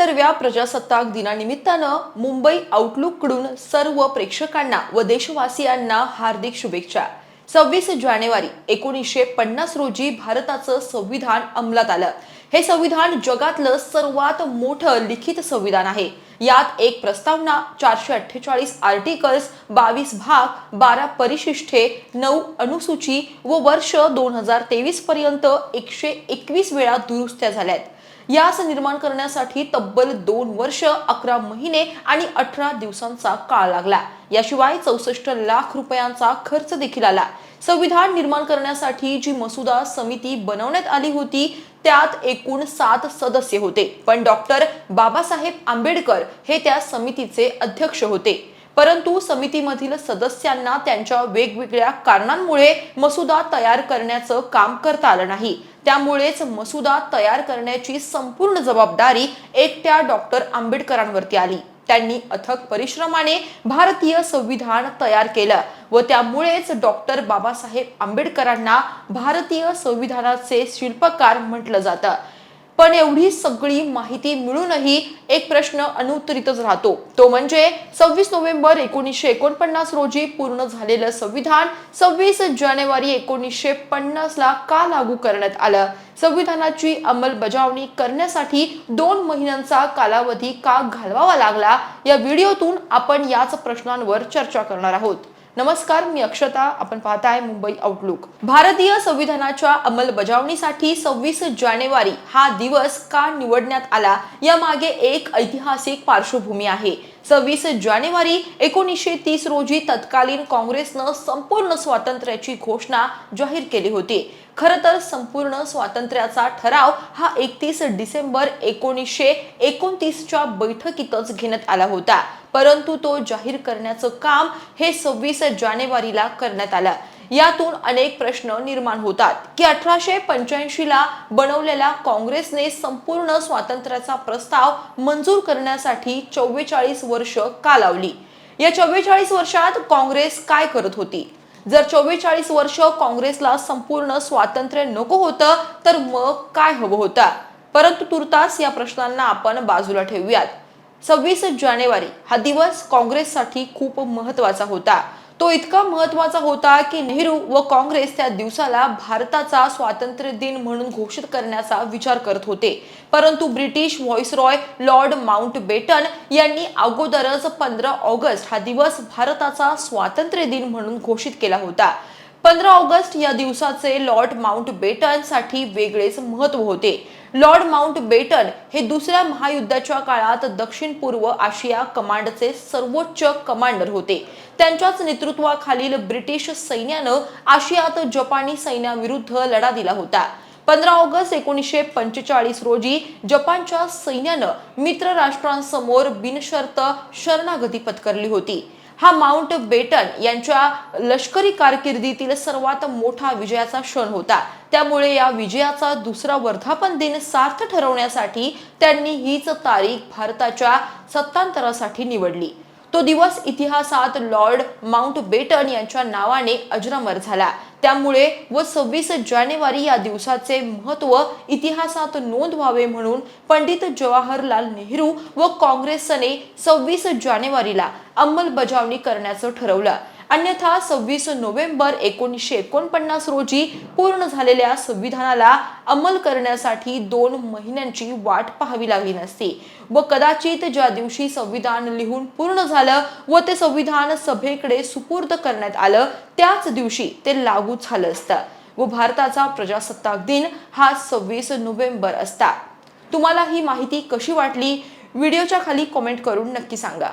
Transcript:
75व्या प्रजासत्ताक दिनानिमित्तानं मुंबई आउटलुककडून सर्व प्रेक्षकांना व देशवासियांना हार्दिक शुभेच्छा। 26 जानेवारी 1950 रोजी भारताचं संविधान अंमलात आलं। हे संविधान जगातलं सर्वात मोठं लिखित संविधान आहे। यात एक प्रस्तावना, 448 आर्टिकल्स, 22 भाग, 12 परिशिष्टे, 9 अनुसूची व वर्ष 2023 पर्यंत 121 वेळा दुरुस्त्या झाल्यात। यास निर्माण करण्यासाठी तब्बल 2 वर्ष 11 महिने आणि 18 दिवसांचा काळ लागला। याशिवाय 64 लाख रुपयांचा खर्च देखील आला। संविधान निर्माण करण्यासाठी जी मसुदा समिती बनवण्यात आली होती त्यात एकूण 7 सदस्य होते, पण डॉक्टर बाबासाहेब आंबेडकर हे त्या समितीचे अध्यक्ष होते। परंतु समितीमधील सदस्यांना त्यांच्या वेगवेगळ्या कारणांमुळे मसुदा तयार करण्याचं काम करता आलं नाही। त्यामुळेच मसुदा तयार करण्याची संपूर्ण जबाबदारी एकट्या डॉक्टर आंबेडकरांवरती आली। त्यांनी अथक परिश्रमाने भारतीय संविधान तयार केलं व त्यामुळेच डॉक्टर बाबासाहेब आंबेडकरांना भारतीय संविधानाचे शिल्पकार म्हटलं जातं। पण एवढी सगळी माहिती मिळूनही एक प्रश्न अनुत्तरितच राहतो, तो म्हणजे 26 नोव्हेंबर 1949 रोजी पूर्ण झालेलं संविधान 26 जानेवारी 1950 ला का लागू करण्यात आलं? संविधानाची अंमलबजावणी करण्यासाठी 2 महिन्यांचा कालावधी का घालवावा लागला? या व्हिडिओतून आपण याच प्रश्नांवर चर्चा करणार आहोत। नमस्कार, मी अक्षता, आपण पाहताय मुंबई आउटलुक। भारतीय संविधानाच्या अंमलबजावणीसाठी 26 जानेवारी हा दिवस का निवडण्यात आला यामागे एक ऐतिहासिक पार्श्वभूमी आहे। 26 जानेवारी 1930 रोजी तत्कालीन काँग्रेसनं संपूर्ण स्वातंत्र्याची घोषणा जाहीर केली होती। खरं तर संपूर्ण स्वातंत्र्याचा ठराव हा 31 डिसेंबर 1929 च्या बैठकीतच घेण्यात आला होता, परंतु तो जाहीर करण्याचं काम हे 26 जानेवारीला करण्यात आलं। यातून अनेक प्रश्न निर्माण होतात की 1885 ला बनवलेल्या काँग्रेसने संपूर्ण स्वातंत्र्याचा प्रस्ताव मंजूर करण्यासाठी 44 वर्ष का लावली? या 44 वर्षात काँग्रेस काय करत होती? जर 44 वर्ष काँग्रेसला संपूर्ण स्वातंत्र्य नको होतं तर मग काय हवं होतं? परंतु तुर्तास या प्रश्नांना आपण बाजूला ठेवूयात। 26 जानेवारी हा दिवस काँग्रेससाठी खूप महत्त्वाचा होता। तो इतका महत्त्वाचा होता की नेहरू व काँग्रेस त्या दिवसाला भारताचा स्वातंत्र्य दिन म्हणून घोषित करण्याचा विचार करत होते, परंतु ब्रिटिश व्हाईसरॉय लॉर्ड माउंटबेटन यांनी अगोदरच 15 ऑगस्ट हा दिवस भारताचा स्वातंत्र्य दिन म्हणून घोषित केला होता। 15 ऑगस्ट या दिवसाचे लॉर्ड माउंटबेटन साठी वेगळेच महत्त्व होते। लॉर्ड माउंटबेटन हे दुसऱ्या महायुद्धाच्या काळात दक्षिण पूर्व आशिया कमांडचे सर्वोच्च कमांडर होते। त्यांच्याच नेतृत्वाखालील ब्रिटिश सैन्यानं आशियात जपानी सैन्याविरुद्ध लढा दिला होता। 15 ऑगस्ट 1945 रोजी जपानच्या सैन्यानं मित्र राष्ट्रांसमोर बिनशर्त शरणागती पत्करली होती। हा माउंटबेटन यांच्या लष्करी कारकिर्दीतील सर्वात मोठा विजयाचा क्षण होता। त्यामुळे या विजयाचा दुसरा वर्धापन दिन सार्थ ठरवण्यासाठी त्यांनी हीच तारीख भारताच्या सत्तांतरासाठी निवडली। तो दिवस इतिहासात लॉर्ड माउंटबेटन यांच्या नावाने अजरामर झाला। त्यामुळे व 26 जानेवारी या दिवसाचे महत्त्व इतिहासात नोंद व्हावे म्हणून पंडित जवाहरलाल नेहरू व काँग्रेसने 26 जानेवारीला अंमलबजावणी करण्याचं ठरवलं। अन्यथा 26 नोव्हेंबर 1949 रोजी पूर्ण झालेल्या संविधानाला अंमल करण्यासाठी 2 महिन्यांची वाट पाहावी लागली नसती व कदाचित ज्या दिवशी संविधान लिहून पूर्ण झालं व ते संविधान सभेकडे सुपूर्द करण्यात आलं त्याच दिवशी ते लागू झालं असतं व भारताचा प्रजासत्ताक दिन हा 26 नोव्हेंबर असता। तुम्हाला ही माहिती कशी वाटली? व्हिडिओच्या खाली कमेंट करून नक्की सांगा।